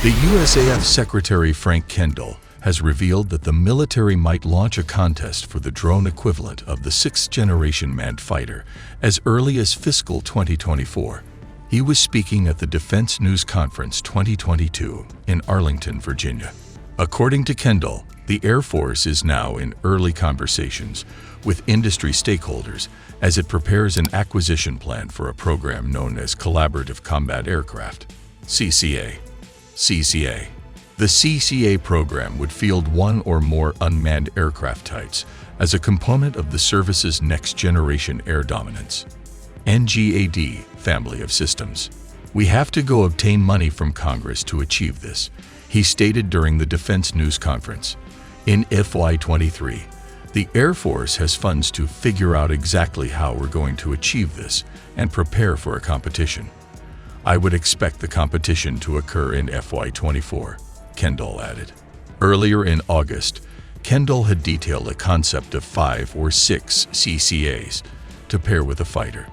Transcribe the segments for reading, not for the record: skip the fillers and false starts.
The USAF Secretary Frank Kendall has revealed that the military might launch a contest for the drone equivalent of the sixth-generation manned fighter as early as fiscal 2024. He was speaking at the Defense News Conference 2022 in Arlington, Virginia. According to Kendall, the Air Force is now in early conversations with industry stakeholders as it prepares an acquisition plan for a program known as Collaborative Combat Aircraft, CCA. The CCA program would field one or more unmanned aircraft types as a component of the service's next-generation air dominance, NGAD family of systems. "We have to go obtain money from Congress to achieve this," he stated during the Defense News Conference. In FY23, the Air Force has funds to figure out exactly how we're going to achieve this and prepare for a competition. "I would expect the competition to occur in FY24, Kendall added. Earlier in August, Kendall had detailed a concept of 5 or 6 CCAs to pair with a fighter.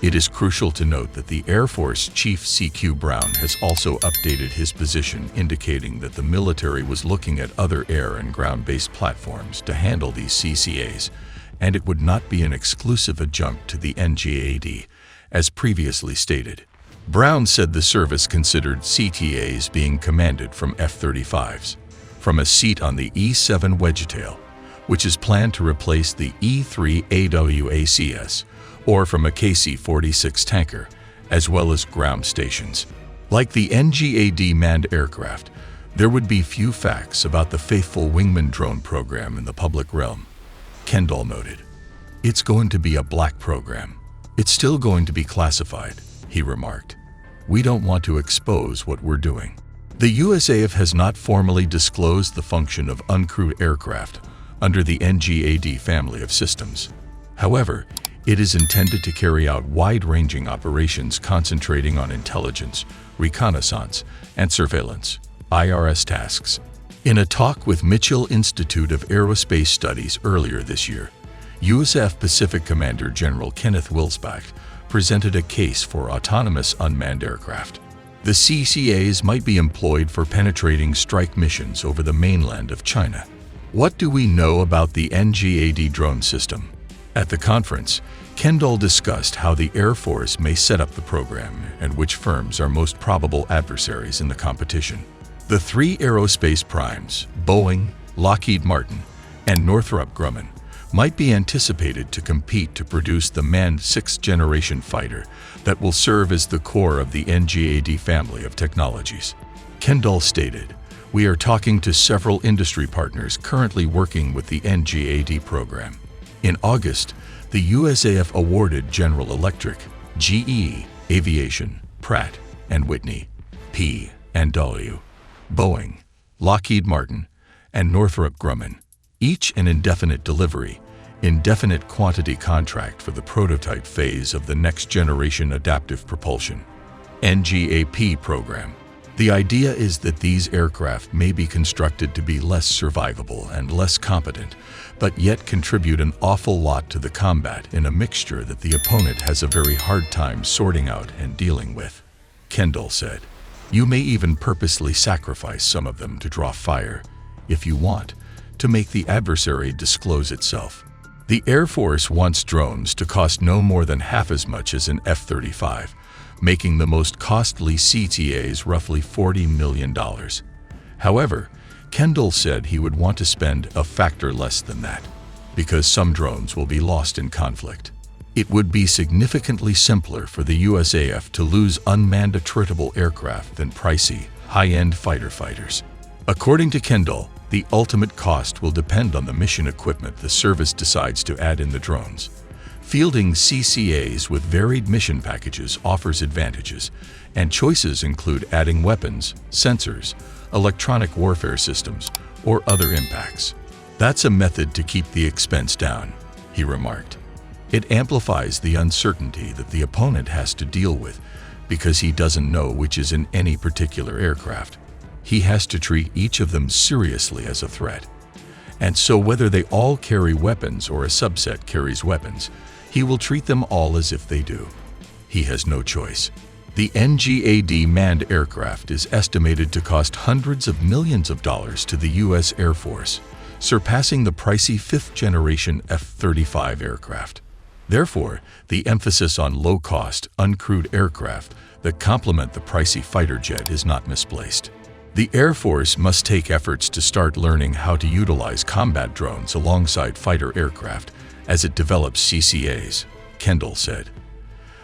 It is crucial to note that the Air Force Chief C.Q. Brown has also updated his position, indicating that the military was looking at other air and ground-based platforms to handle these CCAs, and it would not be an exclusive adjunct to the NGAD, as previously stated. Brown said the service considered CTAs being commanded from F-35s, from a seat on the E-7 Wedgetail, which is planned to replace the E-3 AWACS, or from a KC-46 tanker, as well as ground stations. Like the NGAD manned aircraft, there would be few facts about the faithful Wingman drone program in the public realm, Kendall noted. "It's going to be a black program. It's still going to be classified," he remarked. "We don't want to expose what we're doing." The USAF has not formally disclosed the function of uncrewed aircraft under the NGAD family of systems. However, it is intended to carry out wide-ranging operations concentrating on intelligence, reconnaissance, and surveillance (IRS) tasks. In a talk with Mitchell Institute of Aerospace Studies earlier this year, USAF Pacific Commander General Kenneth Wilsbach presented a case for autonomous unmanned aircraft. The CCAs might be employed for penetrating strike missions over the mainland of China. What do we know about the NGAD drone system? At the conference, Kendall discussed how the Air Force may set up the program and which firms are most probable adversaries in the competition. The 3 aerospace primes, Boeing, Lockheed Martin, and Northrop Grumman, might be anticipated to compete to produce the manned 6th-generation fighter that will serve as the core of the NGAD family of technologies. Kendall stated, "We are talking to several industry partners currently working with the NGAD program." In August, the USAF awarded General Electric, GE Aviation, Pratt & Whitney, P&W, Boeing, Lockheed Martin, and Northrop Grumman, each an indefinite delivery, indefinite quantity contract for the prototype phase of the Next Generation Adaptive Propulsion (NGAP) program. The idea is that these aircraft may be constructed to be less survivable and less competent, but yet contribute an awful lot to the combat in a mixture that the opponent has a very hard time sorting out and dealing with, Kendall said. "You may even purposely sacrifice some of them to draw fire, if you want, to make the adversary disclose itself." The Air Force wants drones to cost no more than half as much as an F-35, making the most costly CTAs roughly $40 million. However, Kendall said he would want to spend a factor less than that, because some drones will be lost in conflict. It would be significantly simpler for the USAF to lose unmanned attritable aircraft than pricey, high-end fighter fighters. According to Kendall, the ultimate cost will depend on the mission equipment the service decides to add in the drones. Fielding CCAs with varied mission packages offers advantages, and choices include adding weapons, sensors, electronic warfare systems, or other impacts. "That's a method to keep the expense down," he remarked. "It amplifies the uncertainty that the opponent has to deal with because he doesn't know which is in any particular aircraft. He has to treat each of them seriously as a threat. And so whether they all carry weapons or a subset carries weapons, he will treat them all as if they do. He has no choice." The NGAD manned aircraft is estimated to cost hundreds of millions of dollars to the U.S. Air Force, surpassing the pricey fifth-generation F-35 aircraft. Therefore, the emphasis on low-cost, uncrewed aircraft that complement the pricey fighter jet is not misplaced. The Air Force must take efforts to start learning how to utilize combat drones alongside fighter aircraft as it develops CCAs, Kendall said.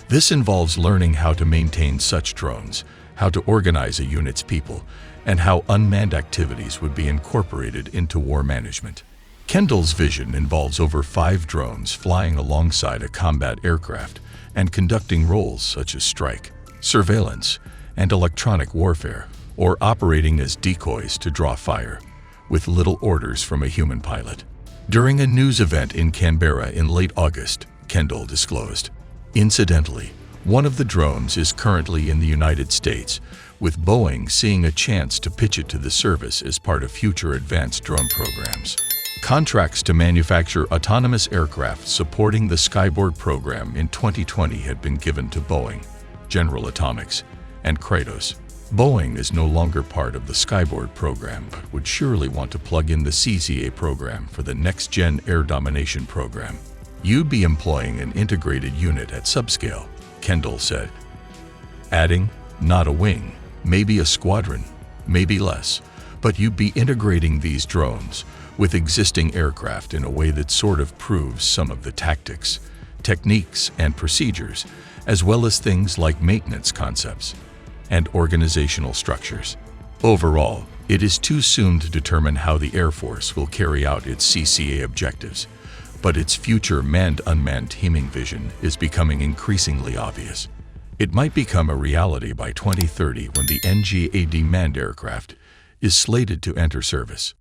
This involves learning how to maintain such drones, how to organize a unit's people, and how unmanned activities would be incorporated into war management. Kendall's vision involves over 5 drones flying alongside a combat aircraft and conducting roles such as strike, surveillance, and electronic warfare, or operating as decoys to draw fire, with little orders from a human pilot. During a news event in Canberra in late August, Kendall disclosed, "Incidentally, one of the drones is currently in the United States, with Boeing seeing a chance to pitch it to the service as part of future advanced drone programs." Contracts to manufacture autonomous aircraft supporting the Skyborg program in 2020 had been given to Boeing, General Atomics, and Kratos. Boeing is no longer part of the Skyborg program, but would surely want to plug in the CCA program for the next-gen air domination program. "You'd be employing an integrated unit at subscale," Kendall said, adding, "Not a wing, maybe a squadron, maybe less, but you'd be integrating these drones with existing aircraft in a way that sort of proves some of the tactics, techniques, and procedures, as well as things like maintenance concepts and organizational structures. Overall, it is too soon to determine how the Air Force will carry out its CCA objectives, but its future manned-unmanned teaming vision is becoming increasingly obvious. It might become a reality by 2030 when the NGAD manned aircraft is slated to enter service.